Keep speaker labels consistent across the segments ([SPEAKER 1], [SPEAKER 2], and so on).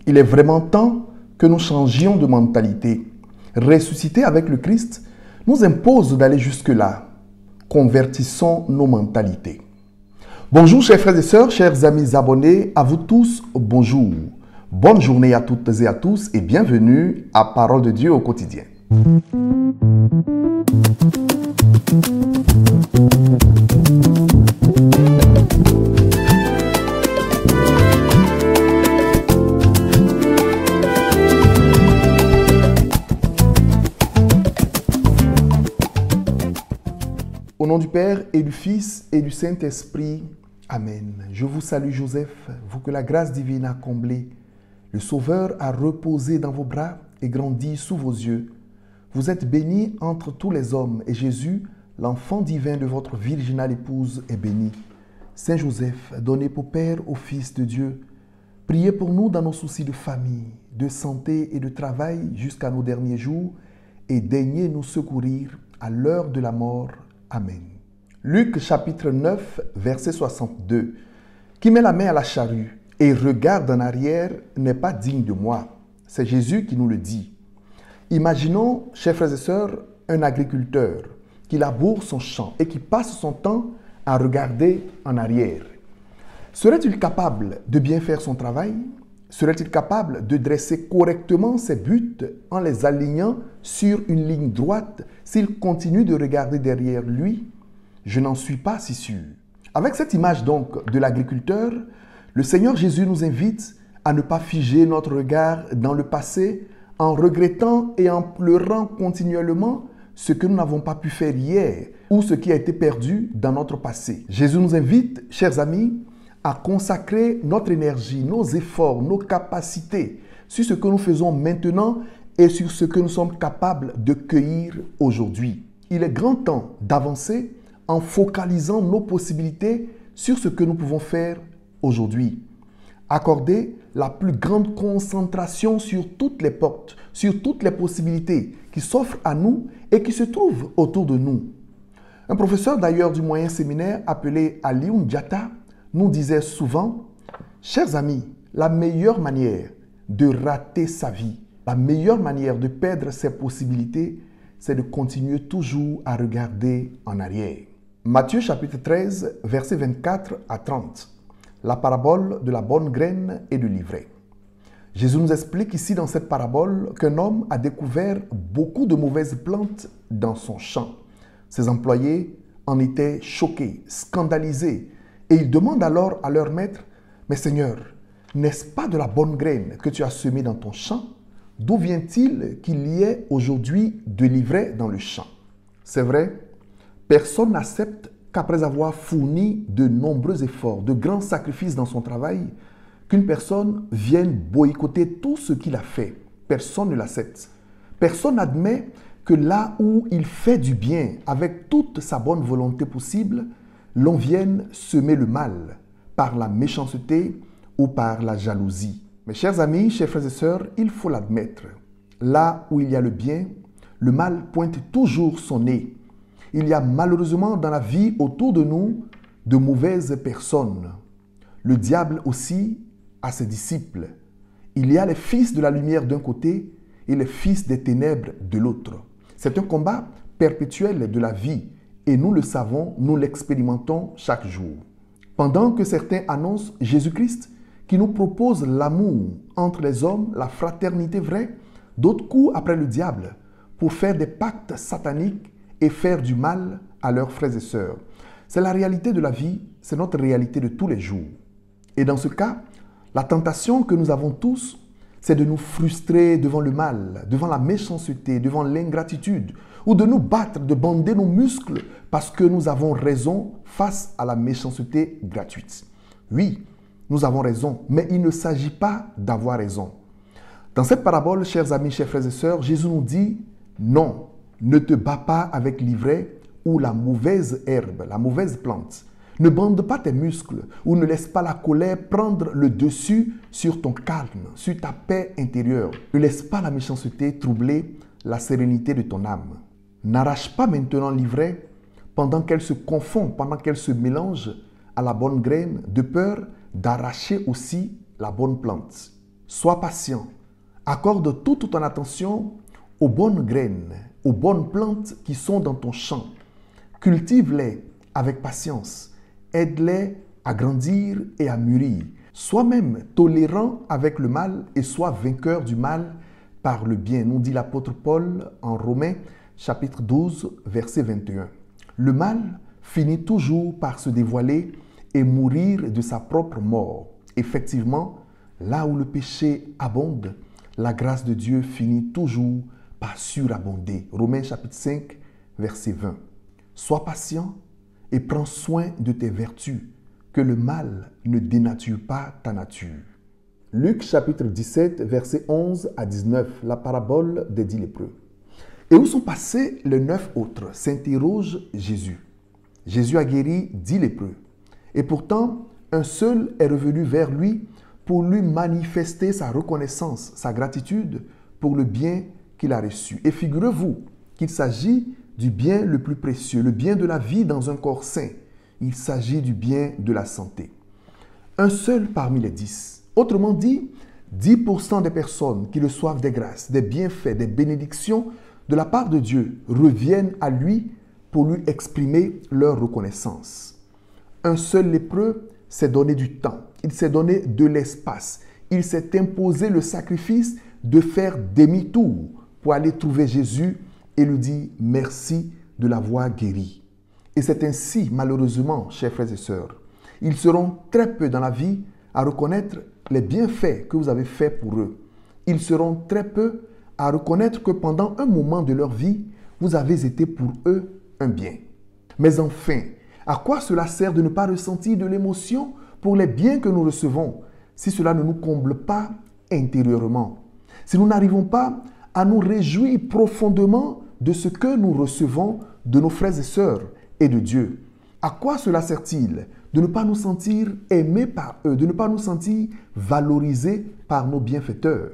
[SPEAKER 1] Il est vraiment temps que nous changions de mentalité. Ressusciter avec le Christ nous impose d'aller jusque-là. Convertissons nos mentalités. Bonjour chers frères et sœurs, chers amis abonnés, à vous tous, bonjour. Bonne journée à toutes et à tous et bienvenue à Parole de Dieu au quotidien. Au nom du Père et du Fils et du Saint-Esprit, Amen. Je vous salue Joseph, vous que la grâce divine a comblé. Le Sauveur a reposé dans vos bras et grandi sous vos yeux. Vous êtes bénie entre tous les hommes et Jésus, l'enfant divin de votre virginale épouse, est béni. Saint Joseph, donné pour Père au Fils de Dieu, priez pour nous dans nos soucis de famille, de santé et de travail jusqu'à nos derniers jours et daignez nous secourir à l'heure de la mort. Amen. Luc chapitre 9, verset 62. Qui met la main à la charrue et regarde en arrière n'est pas digne de moi. C'est Jésus qui nous le dit. Imaginons, chers frères et sœurs, un agriculteur qui laboure son champ et qui passe son temps à regarder en arrière. Serait-il capable de bien faire son travail? Serait-il capable de dresser correctement ses buts en les alignant sur une ligne droite s'il continue de regarder derrière lui? Je n'en suis pas si sûr. Avec cette image donc de l'agriculteur, le Seigneur Jésus nous invite à ne pas figer notre regard dans le passé en regrettant et en pleurant continuellement ce que nous n'avons pas pu faire hier ou ce qui a été perdu dans notre passé. Jésus nous invite, chers amis, à consacrer notre énergie, nos efforts, nos capacités sur ce que nous faisons maintenant et sur ce que nous sommes capables de cueillir aujourd'hui. Il est grand temps d'avancer en focalisant nos possibilités sur ce que nous pouvons faire aujourd'hui. Accorder la plus grande concentration sur toutes les portes, sur toutes les possibilités qui s'offrent à nous et qui se trouvent autour de nous. Un professeur d'ailleurs du moyen séminaire appelé Alioune Diatta nous disait souvent, chers amis, la meilleure manière de rater sa vie, la meilleure manière de perdre ses possibilités, c'est de continuer toujours à regarder en arrière. Matthieu chapitre 13, versets 24 à 30. La parabole de la bonne graine et du livret. Jésus nous explique ici dans cette parabole qu'un homme a découvert beaucoup de mauvaises plantes dans son champ. Ses employés en étaient choqués, scandalisés, et ils demandent alors à leur maître, « Mais Seigneur, n'est-ce pas de la bonne graine que tu as semée dans ton champ? D'où vient-il qu'il y ait aujourd'hui de l'ivraie dans le champ ?» C'est vrai, personne n'accepte qu'après avoir fourni de nombreux efforts, de grands sacrifices dans son travail, qu'une personne vienne boycotter tout ce qu'il a fait. Personne ne l'accepte. Personne n'admet que là où il fait du bien avec toute sa bonne volonté possible, l'on vienne semer le mal par la méchanceté ou par la jalousie. Mes chers amis, chers frères et sœurs, il faut l'admettre. Là où il y a le bien, le mal pointe toujours son nez. Il y a malheureusement dans la vie autour de nous de mauvaises personnes. Le diable aussi a ses disciples. Il y a les fils de la lumière d'un côté et les fils des ténèbres de l'autre. C'est un combat perpétuel de la vie et nous le savons, nous l'expérimentons chaque jour. Pendant que certains annoncent Jésus-Christ qui nous propose l'amour entre les hommes, la fraternité vraie, d'autres courent après le diable pour faire des pactes sataniques et faire du mal à leurs frères et sœurs. C'est la réalité de la vie, c'est notre réalité de tous les jours. Et dans ce cas, la tentation que nous avons tous, c'est de nous frustrer devant le mal, devant la méchanceté, devant l'ingratitude, ou de nous battre, de bander nos muscles parce que nous avons raison face à la méchanceté gratuite. Oui, nous avons raison, mais il ne s'agit pas d'avoir raison. Dans cette parabole, chers amis, chers frères et sœurs, Jésus nous dit non. Ne te bats pas avec l'ivraie ou la mauvaise herbe, la mauvaise plante. Ne bande pas tes muscles ou ne laisse pas la colère prendre le dessus sur ton calme, sur ta paix intérieure. Ne laisse pas la méchanceté troubler la sérénité de ton âme. N'arrache pas maintenant l'ivraie pendant qu'elle se confond, pendant qu'elle se mélange à la bonne graine, de peur d'arracher aussi la bonne plante. sois patient, accorde toute ton attention aux bonnes graines, aux bonnes plantes qui sont dans ton champ. Cultive-les avec patience, aide-les à grandir et à mûrir. Sois même tolérant avec le mal et sois vainqueur du mal par le bien, nous dit l'apôtre Paul en Romains chapitre 12, verset 21. Le mal finit toujours par se dévoiler et mourir de sa propre mort. Effectivement, là où le péché abonde, la grâce de Dieu finit toujours par surabonder. Romains chapitre 5, verset 20. Sois patient et prends soin de tes vertus, que le mal ne dénature pas ta nature. Luc chapitre 17, versets 11 à 19, la parabole des 10 lépreux. Et où sont passés les 9 autres, s'interroge Jésus. Jésus a guéri 10 lépreux. Et pourtant, un seul est revenu vers lui pour lui manifester sa reconnaissance, sa gratitude pour le bien qu'il a reçu. Et figurez-vous qu'il s'agit du bien le plus précieux, le bien de la vie dans un corps sain. Il s'agit du bien de la santé. Un seul parmi les 10. Autrement dit, 10% des personnes qui reçoivent des grâces, des bienfaits, des bénédictions de la part de Dieu reviennent à lui pour lui exprimer leur reconnaissance. Un seul lépreux s'est donné du temps, il s'est donné de l'espace, il s'est imposé le sacrifice de faire demi-tour pour aller trouver Jésus et lui dire merci de l'avoir guéri. Et c'est ainsi, malheureusement, chers frères et sœurs, ils seront très peu dans la vie à reconnaître les bienfaits que vous avez faits pour eux. Ils seront très peu à reconnaître que pendant un moment de leur vie, vous avez été pour eux un bien. Mais enfin, à quoi cela sert de ne pas ressentir de l'émotion pour les biens que nous recevons si cela ne nous comble pas intérieurement? Si nous n'arrivons pas à nous réjouir profondément de ce que nous recevons de nos frères et sœurs et de Dieu, à quoi cela sert-il de ne pas nous sentir aimés par eux, de ne pas nous sentir valorisés par nos bienfaiteurs?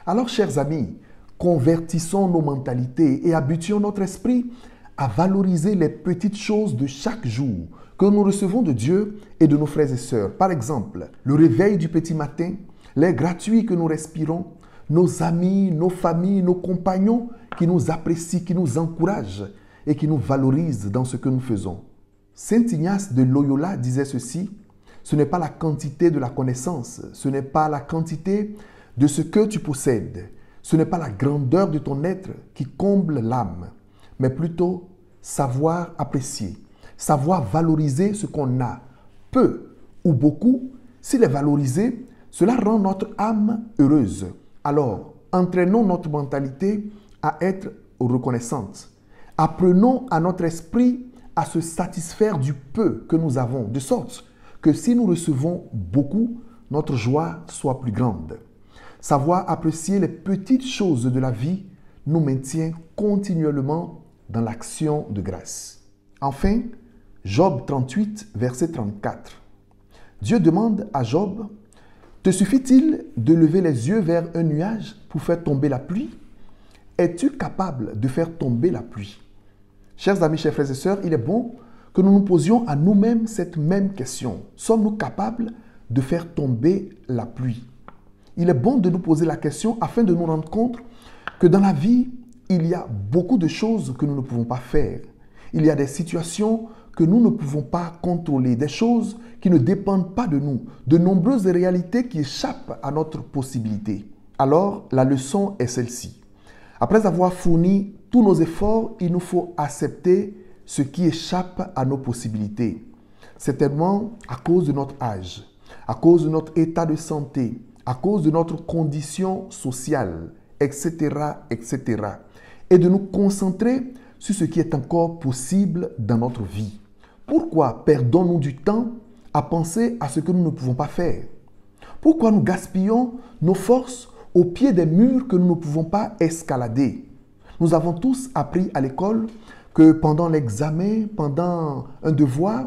[SPEAKER 1] Alors, chers amis, convertissons nos mentalités et habituons notre esprit à valoriser les petites choses de chaque jour que nous recevons de Dieu et de nos frères et sœurs. Par exemple, le réveil du petit matin, l'air gratuit que nous respirons, nos amis, nos familles, nos compagnons qui nous apprécient, qui nous encouragent et qui nous valorisent dans ce que nous faisons. Saint Ignace de Loyola disait ceci: ce n'est pas la quantité de la connaissance, ce n'est pas la quantité de ce que tu possèdes, ce n'est pas la grandeur de ton être qui comble l'âme, mais plutôt savoir apprécier, savoir valoriser ce qu'on a, peu ou beaucoup. S'il est valorisé, cela rend notre âme heureuse. Alors, entraînons notre mentalité à être reconnaissante. Apprenons à notre esprit à se satisfaire du peu que nous avons, de sorte que si nous recevons beaucoup, notre joie soit plus grande. Savoir apprécier les petites choses de la vie nous maintient continuellement dans l'action de grâce. Enfin, Job 38, verset 34. Dieu demande à Job: te suffit-il de lever les yeux vers un nuage pour faire tomber la pluie? Es-tu capable de faire tomber la pluie? Chers amis, chers frères et sœurs, il est bon que nous nous posions à nous-mêmes cette même question. Sommes-nous capables de faire tomber la pluie? Il est bon de nous poser la question afin de nous rendre compte que dans la vie, il y a beaucoup de choses que nous ne pouvons pas faire. Il y a des situations que nous ne pouvons pas contrôler, des choses qui ne dépendent pas de nous, de nombreuses réalités qui échappent à notre possibilité. Alors, la leçon est celle-ci. Après avoir fourni tous nos efforts, il nous faut accepter ce qui échappe à nos possibilités. Certainement à cause de notre âge, à cause de notre état de santé, à cause de notre condition sociale, etc., etc. Et de nous concentrer sur ce qui est encore possible dans notre vie. Pourquoi perdons-nous du temps à penser à ce que nous ne pouvons pas faire? Pourquoi nous gaspillons nos forces au pied des murs que nous ne pouvons pas escalader? Nous avons tous appris à l'école que pendant l'examen, pendant un devoir,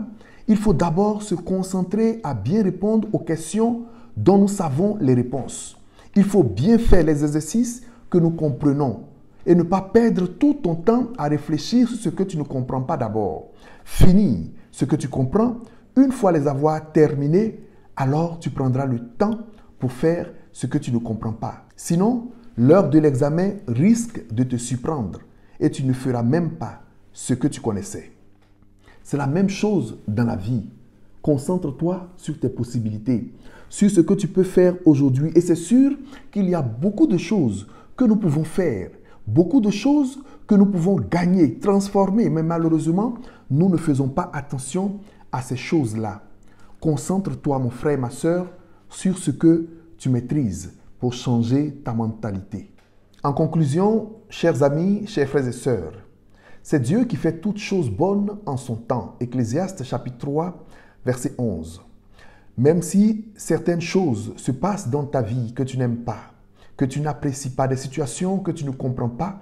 [SPEAKER 1] il faut d'abord se concentrer à bien répondre aux questions dont nous savons les réponses. Il faut bien faire les exercices que nous comprenons et ne pas perdre tout ton temps à réfléchir sur ce que tu ne comprends pas d'abord. Finis ce que tu comprends. Une fois les avoir terminés, alors tu prendras le temps pour faire ce que tu ne comprends pas. Sinon, l'heure de l'examen risque de te surprendre et tu ne feras même pas ce que tu connaissais. C'est la même chose dans la vie. Concentre-toi sur tes possibilités, sur ce que tu peux faire aujourd'hui. Et c'est sûr qu'il y a beaucoup de choses que nous pouvons faire, beaucoup de choses que nous pouvons gagner, transformer. Mais malheureusement, nous ne faisons pas attention à ces choses-là. Concentre-toi, mon frère et ma soeur, sur ce que tu maîtrises pour changer ta mentalité. En conclusion, chers amis, chers frères et sœurs, c'est Dieu qui fait toutes choses bonnes en son temps. Ecclésiaste chapitre 3, verset 11. Même si certaines choses se passent dans ta vie que tu n'aimes pas, que tu n'apprécies pas, des situations que tu ne comprends pas,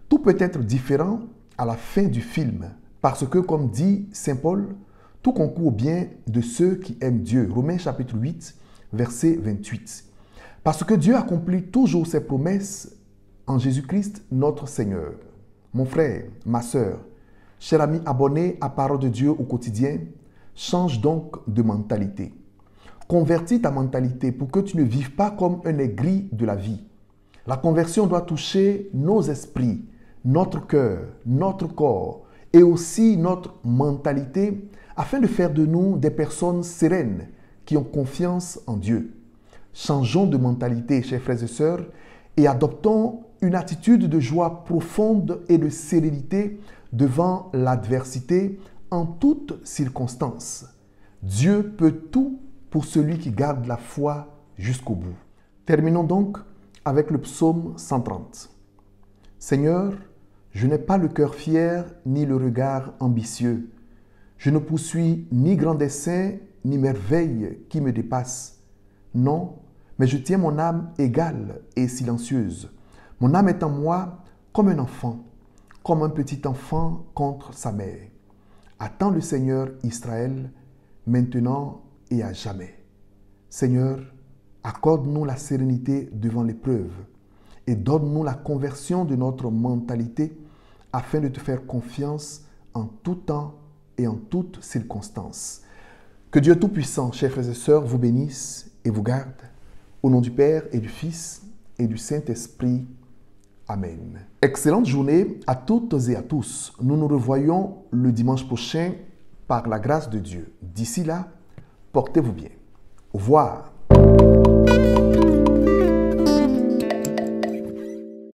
[SPEAKER 1] tout peut être différent à la fin du film. Parce que, comme dit Saint Paul, tout concourt au bien de ceux qui aiment Dieu. Romains chapitre 8, verset 28. Parce que Dieu accomplit toujours ses promesses en Jésus-Christ notre Seigneur. Mon frère, ma sœur, cher ami abonné à Parole de Dieu au quotidien, change donc de mentalité. Convertis ta mentalité pour que tu ne vives pas comme un aigri de la vie. La conversion doit toucher nos esprits, notre cœur, notre corps et aussi notre mentalité afin de faire de nous des personnes sereines qui ont confiance en Dieu. Changeons de mentalité, chers frères et sœurs, et adoptons une attitude de joie profonde et de sérénité devant l'adversité en toutes circonstances. Dieu peut tout pour celui qui garde la foi jusqu'au bout. Terminons donc avec le psaume 130. Seigneur, je n'ai pas le cœur fier ni le regard ambitieux. Je ne poursuis ni grand dessein ni merveille qui me dépasse. Non, mais je tiens mon âme égale et silencieuse. Mon âme est en moi comme un enfant, comme un petit enfant contre sa mère. Attends le Seigneur Israël, maintenant et à jamais. Seigneur, accorde-nous la sérénité devant l'épreuve et donne-nous la conversion de notre mentalité afin de te faire confiance en tout temps et en toutes circonstances. Que Dieu Tout-Puissant, chers frères et sœurs, vous bénisse et vous garde. Au nom du Père et du Fils et du Saint-Esprit. Amen. Excellente journée à toutes et à tous. Nous nous revoyons le dimanche prochain par la grâce de Dieu. D'ici là, portez-vous bien. Au revoir.